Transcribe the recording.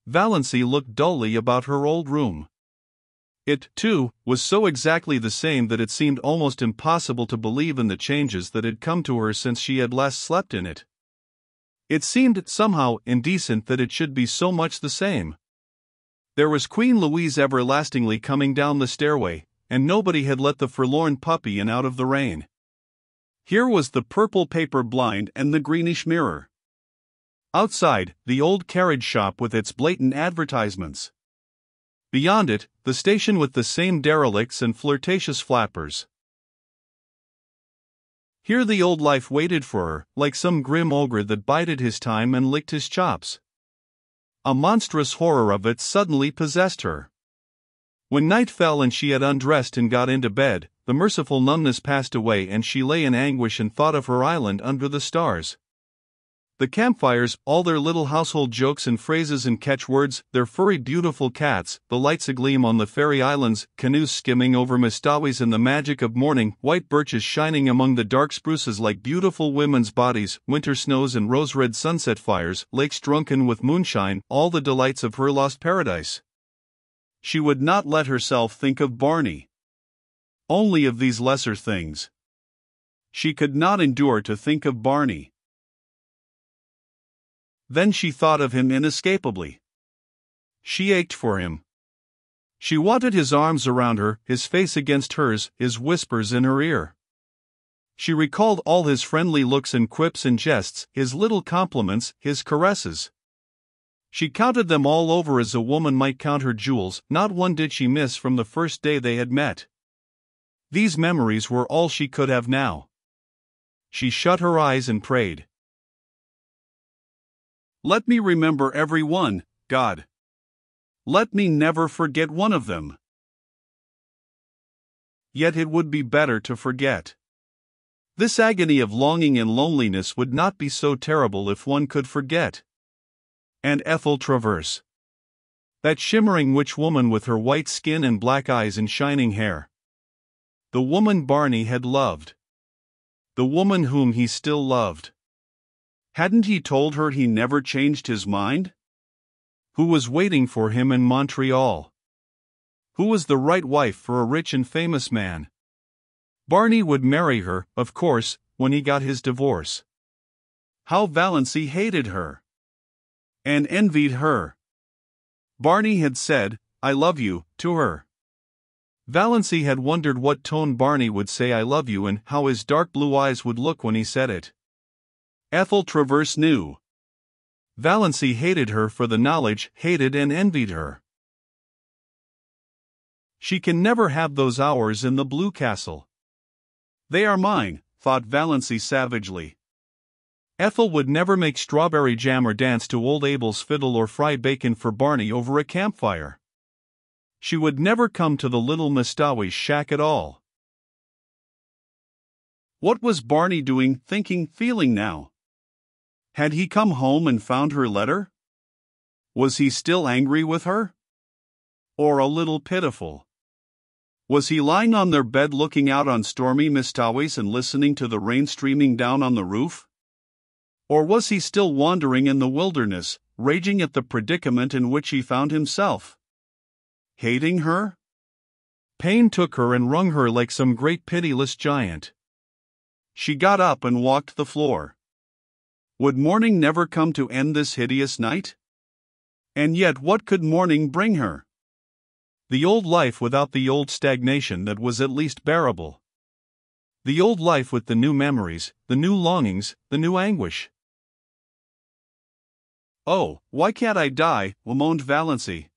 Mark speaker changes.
Speaker 1: Valency looked dully about her old room. It, too, was so exactly the same that it seemed almost impossible to believe in the changes that had come to her since she had last slept in it. It seemed somehow indecent that it should be so much the same. There was Queen Louise everlastingly coming down the stairway, and nobody had let the forlorn puppy in out of the rain. Here was the purple paper blind and the greenish mirror. Outside, the old carriage shop with its blatant advertisements. Beyond it, the station with the same derelicts and flirtatious flappers. Here the old life waited for her, like some grim ogre that bided his time and licked his chops. A monstrous horror of it suddenly possessed her. When night fell and she had undressed and got into bed, the merciful numbness passed away and she lay in anguish and thought of her island under the stars. The campfires, all their little household jokes and phrases and catchwords, their furry beautiful cats, the lights agleam on the fairy islands, canoes skimming over mistawis and the magic of morning, white birches shining among the dark spruces like beautiful women's bodies, winter snows and rose-red sunset fires, lakes drunken with moonshine, all the delights of her lost paradise. She would not let herself think of Barney. Only of these lesser things. She could not endure to think of Barney. Then she thought of him inescapably. She ached for him. She wanted his arms around her, his face against hers, his whispers in her ear. She recalled all his friendly looks and quips and jests, his little compliments, his caresses. She counted them all over as a woman might count her jewels, not one did she miss from the first day they had met. These memories were all she could have now. She shut her eyes and prayed. Let me remember every one, God. Let me never forget one of them. Yet it would be better to forget. This agony of longing and loneliness would not be so terrible if one could forget. And Ethel Travers. That shimmering witch woman with her white skin and black eyes and shining hair. The woman Barney had loved. The woman whom he still loved. Hadn't he told her he never changed his mind? Who was waiting for him in Montreal? Who was the right wife for a rich and famous man? Barney would marry her, of course, when he got his divorce. How Valency hated her! And envied her. Barney had said, "I love you," to her. Valency had wondered what tone Barney would say "I love you" and how his dark blue eyes would look when he said it. Ethel Travers knew. Valency hated her for the knowledge, hated and envied her. She can never have those hours in the Blue Castle. They are mine, thought Valency savagely. Ethel would never make strawberry jam or dance to old Abel's fiddle or fry bacon for Barney over a campfire. She would never come to the little Mistawi's shack at all. What was Barney doing, thinking, feeling now? Had he come home and found her letter? Was he still angry with her? Or a little pitiful? Was he lying on their bed looking out on stormy Mistawis and listening to the rain streaming down on the roof? Or was he still wandering in the wilderness, raging at the predicament in which he found himself? Hating her? Pain took her and wrung her like some great pitiless giant. She got up and walked the floor. Would morning never come to end this hideous night? And yet what could morning bring her? The old life without the old stagnation that was at least bearable. The old life with the new memories, the new longings, the new anguish. Oh, why can't I die? Moaned Valency.